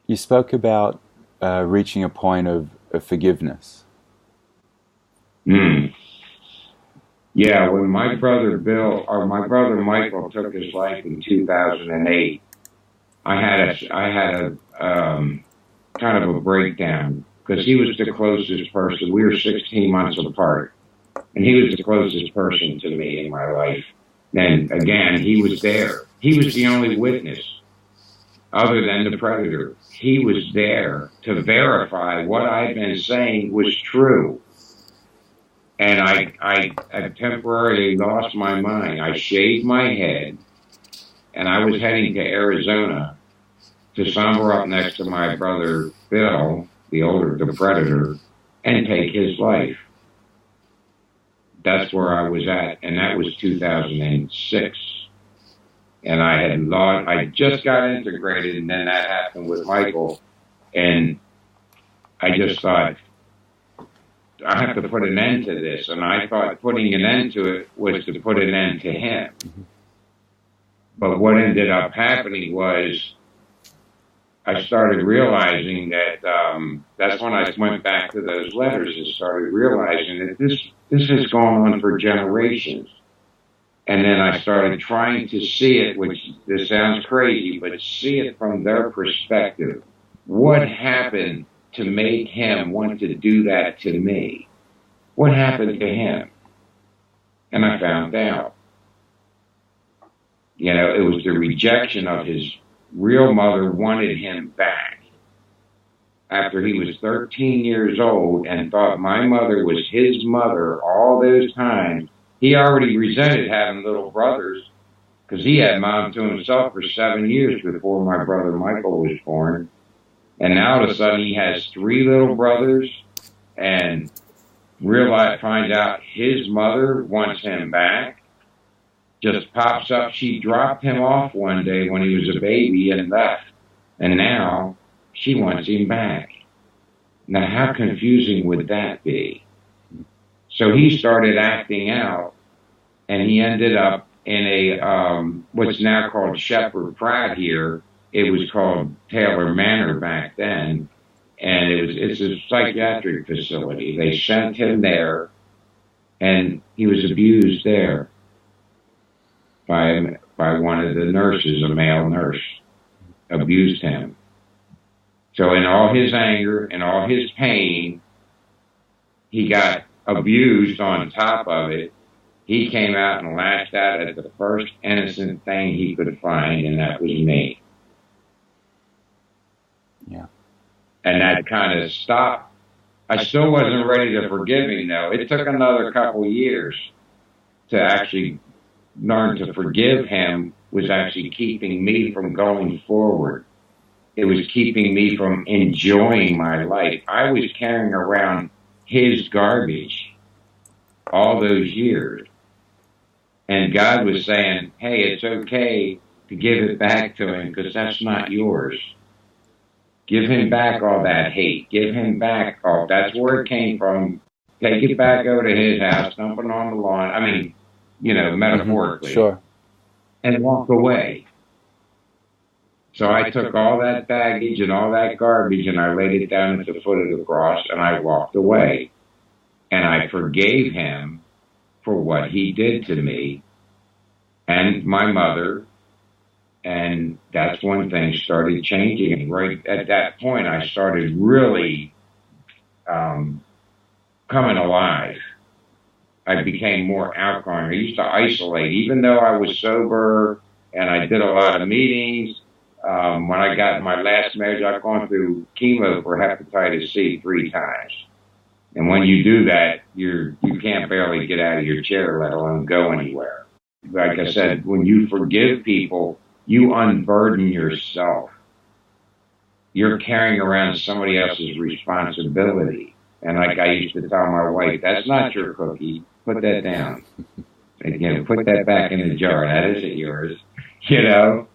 You spoke about reaching a point of forgiveness. Mm. Yeah, when my brother Bill or my brother Michael took his life in 2008, I had a kind of a breakdown because he was the closest person. We were 16 months apart, and he was the closest person to me in my life. And again, he was there. He was the only witness other than the predator. He was there to verify what I'd been saying was true. And I temporarily lost my mind. I shaved my head, and I was heading to Arizona to somber up next to my brother Bill, the predator, and take his life. That's where I was at, and that was 2006. And I just got integrated, and then that happened with Michael, and I just thought, I have to put an end to this. And I thought putting an end to it was to put an end to him. But what ended up happening was I started realizing that that's when I went back to those letters and started realizing that this has gone on for generations. And then I started trying to see it, which this sounds crazy, but see it from their perspective. What happened to make him want to do that to me? What happened to him? And I found out. You know, it was the rejection of his real mother wanted him back. After he was 13 years old and thought my mother was his mother all those times, he already resented having little brothers because he had mom to himself for 7 years before my brother Michael was born. And now all of a sudden he has 3 little brothers and finds out his mother wants him back. Just pops up. She dropped him off one day when he was a baby and left. And now she wants him back. Now how confusing would that be? So he started acting out, and he ended up in a what's now called Shepherd Pratt here. It was called Taylor Manor back then, and it's a psychiatric facility. They sent him there, and he was abused there by one of the nurses, a male nurse, abused him. So in all his anger and all his pain, he got abused on top of it. He came out and lashed out at the first innocent thing he could find, and that was me. Yeah. And that kind of stopped. I still wasn't ready to forgive him, though. It took another couple years to actually learn to forgive him. Was actually keeping me from going forward. It was keeping me from enjoying my life. I was carrying around his garbage all those years. And God was saying, hey, it's okay to give it back to him because that's not yours. Give him back all that hate. Give him back all, that's where it came from. Take it back over to his house, dump it on the lawn. I mean, you know, metaphorically. Sure. And walk away. So I took all that baggage and all that garbage and I laid it down at the foot of the cross and I walked away. And I forgave him for what he did to me and my mother. And that's when things started changing. And right at that point, I started really coming alive. I became more outgoing. I used to isolate, even though I was sober and I did a lot of meetings. When I got my last marriage, I've gone through chemo for hepatitis C 3 times. And when you do that, you can't barely get out of your chair, let alone go anywhere. Like I said, when you forgive people, you unburden yourself. You're carrying around somebody else's responsibility. And like I used to tell my wife, that's not your cookie. Put that down. Again, put that back in the jar. That isn't yours. You know?